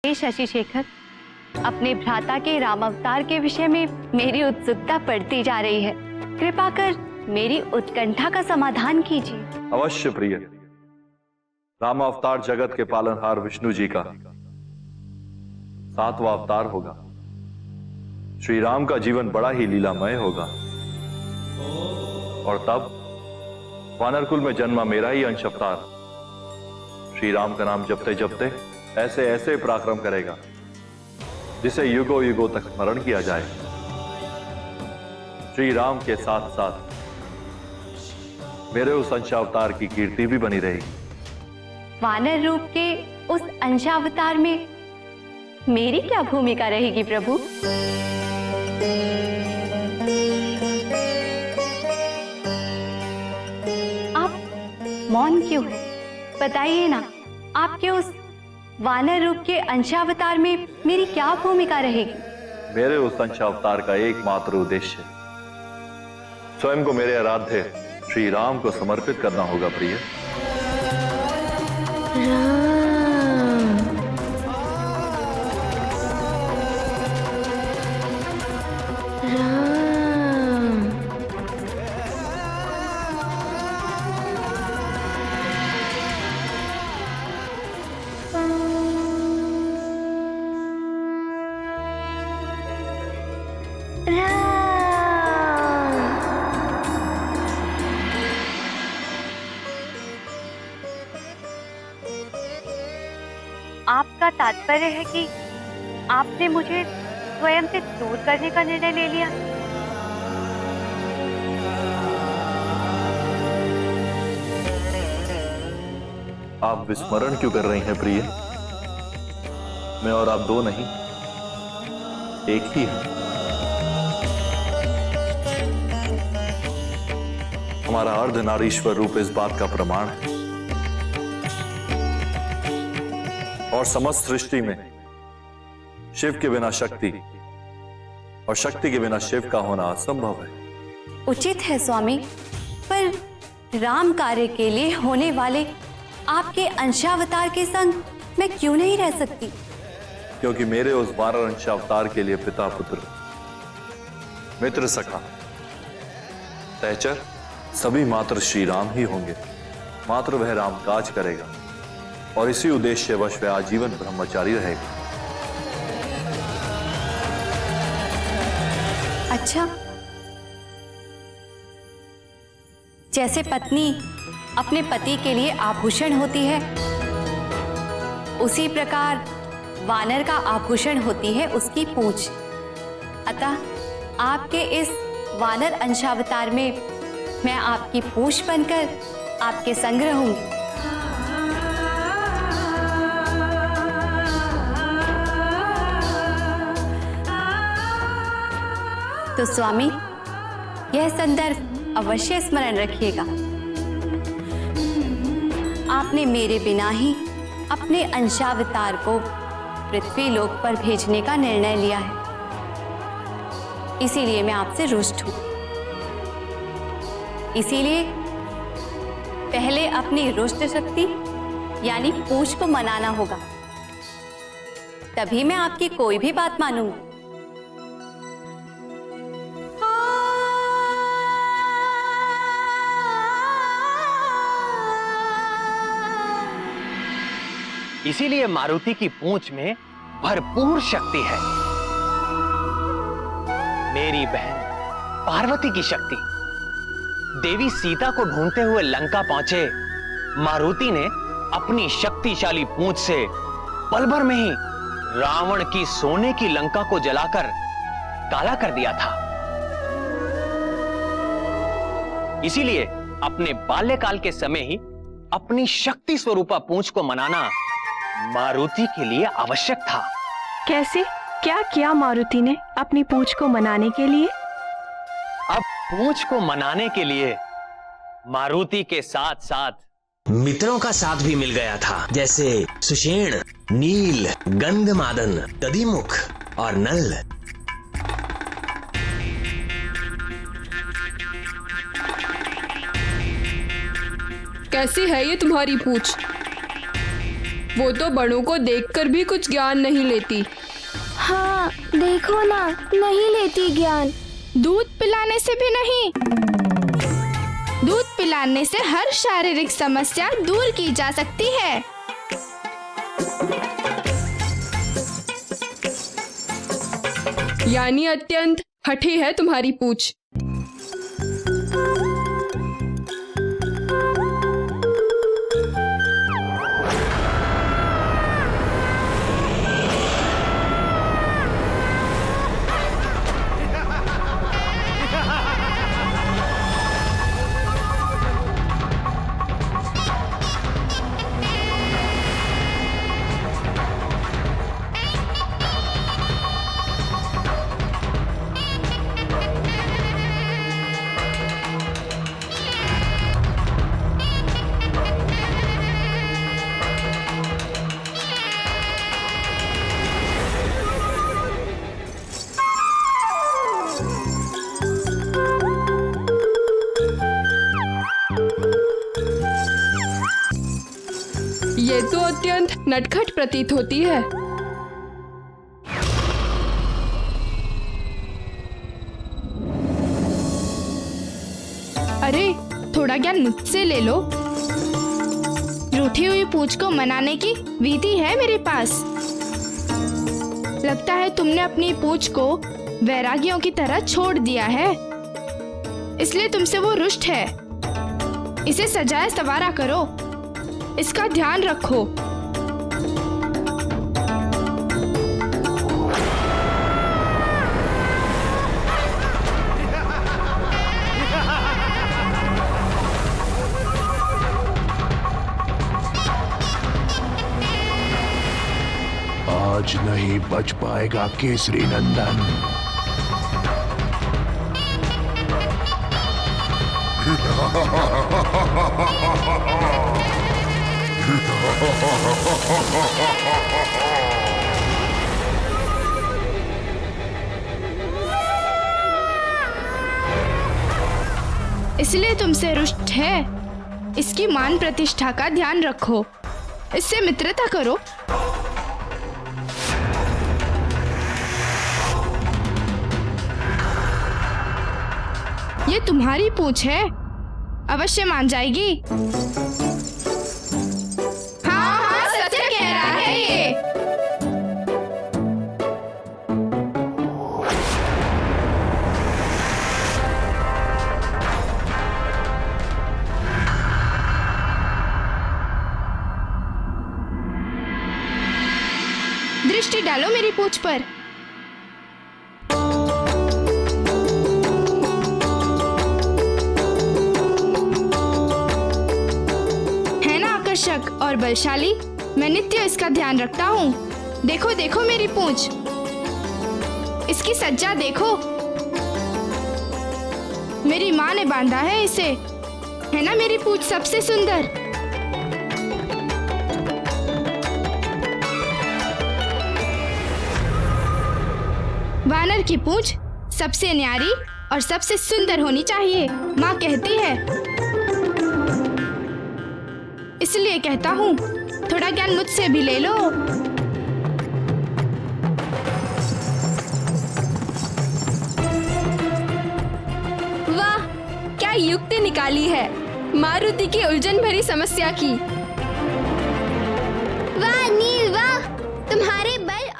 हे शशि शेखर, अपने भ्राता के राम अवतार के विषय में मेरी उत्सुकता बढ़ती जा रही है। कृपा कर मेरी उत्कंठा का समाधान कीजिए। अवश्य प्रिय। राम अवतार जगत के पालनहार विष्णु जी का 7वां अवतार होगा। श्री राम का जीवन बड़ा ही लीलामय होगा और तब वानर कुल में जन्मा मेरा ही अंश अवतार श्री राम का नाम जपते जपते ऐसे ऐसे पराक्रम करेगा जिसे युगों युगों तक स्मरण किया जाए। श्री राम के साथ साथ मेरे उस अंशावतार की कीर्ति भी बनी रहेगी। वानर रूप के उस अंशावतार में मेरी क्या भूमिका रहेगी प्रभु? आप मौन क्यों है? बताइए ना, आपके उस वानर रूप के अंशावतार में मेरी क्या भूमिका रहेगी? मेरे उस अंशावतार का एकमात्र उद्देश्य स्वयं को मेरे आराध्य श्री राम को समर्पित करना होगा प्रिय। आपका तात्पर्य है कि आपने मुझे स्वयं से दूर करने का निर्णय ले लिया? आप विस्मरण क्यों कर रही हैं प्रिय? मैं और आप दो नहीं, एक ही हैं। हमारा अर्धनारीश्वर रूप इस बात का प्रमाण है और समस्त सृष्टि में शिव के बिना शक्ति और शक्ति के बिना शिव का होना असंभव है। उचित है स्वामी, पर राम कार्य के लिए होने वाले आपके अंशावतार के संग मैं क्यों नहीं रह सकती? क्योंकि मेरे उस वानर अंशावतार के लिए पिता पुत्र मित्र सखा सहचर सभी मात्र श्री राम ही होंगे। मात्र वह राम काज करेगा और इसी उद्देश्य वश वह आजीवन ब्रह्मचारी रहेगा। अच्छा, जैसे पत्नी अपने पति के लिए आभूषण होती है, उसी प्रकार वानर का आभूषण होती है उसकी पूंछ। अतः आपके इस वानर अंशावतार में मैं आपकी पूंछ बनकर आपके संग रहूंगी। तो स्वामी, यह संदर्भ अवश्य स्मरण रखिएगा। आपने मेरे बिना ही अपने अंशावतार को पृथ्वी लोक पर भेजने का निर्णय लिया है, इसीलिए मैं आपसे रुष्ट हूं। इसीलिए पहले अपनी रुष्ट शक्ति यानी पूंछ को मनाना होगा, तभी मैं आपकी कोई भी बात मानूंगी। इसीलिए मारुति की पूंछ में भरपूर शक्ति है। मेरी बहन पार्वती की शक्ति। देवी सीता को ढूंढते हुए लंका पहुंचे मारुति ने अपनी शक्तिशाली पूंछ से पल भर में ही रावण की सोने की लंका को जलाकर काला कर दिया था। इसीलिए अपने बाल्यकाल के समय ही अपनी शक्ति स्वरूपा पूंछ को मनाना मारुति के लिए आवश्यक था। कैसे? क्या किया मारुति ने अपनी पूंछ को मनाने के लिए? अब पूंछ को मनाने के लिए मारुति के साथ साथ मित्रों का साथ भी मिल गया था, जैसे सुषेण, नील, गंधमादन, दधिमुख और नल। कैसी है ये तुम्हारी पूंछ? वो तो बड़ों को देखकर भी कुछ ज्ञान नहीं लेती। हाँ देखो ना, नहीं लेती ज्ञान। दूध पिलाने से भी नहीं। दूध पिलाने से हर शारीरिक समस्या दूर की जा सकती है। यानी अत्यंत हठी है तुम्हारी पूछ। ये तो अत्यंत नटखट प्रतीत होती है। अरे थोड़ा ज्ञान मुझसे ले लो। रूठी हुई पूछ को मनाने की विधि है मेरे पास। लगता है तुमने अपनी पूछ को वैरागियों की तरह छोड़ दिया है, इसलिए तुमसे वो रुष्ट है। इसे सजाए संवारा करो, इसका ध्यान रखो। आज नहीं बच पाएगा केसरी नंदन। इसलिए तुमसे रुष्ट है। इसकी मान प्रतिष्ठा का ध्यान रखो, इससे मित्रता करो। ये तुम्हारी पूछ है, अवश्य मान जाएगी। हाँ हाँ सत्य कह रहा है ये। दृष्टि डालो मेरी पूछ पर। और बलशाली, मैं नित्य इसका ध्यान रखता हूँ। देखो देखो मेरी पूंछ, इसकी सज्जा देखो। मेरी माँ ने बांधा है इसे, है ना मेरी पूंछ सबसे सुंदर। वानर की पूंछ सबसे न्यारी और सबसे सुंदर होनी चाहिए, माँ कहती है। इसलिए कहता हूँ, थोड़ा ज्ञान मुझसे भी ले लो। वाह, क्या युक्ति निकाली है मारुति की उलझन भरी समस्या की।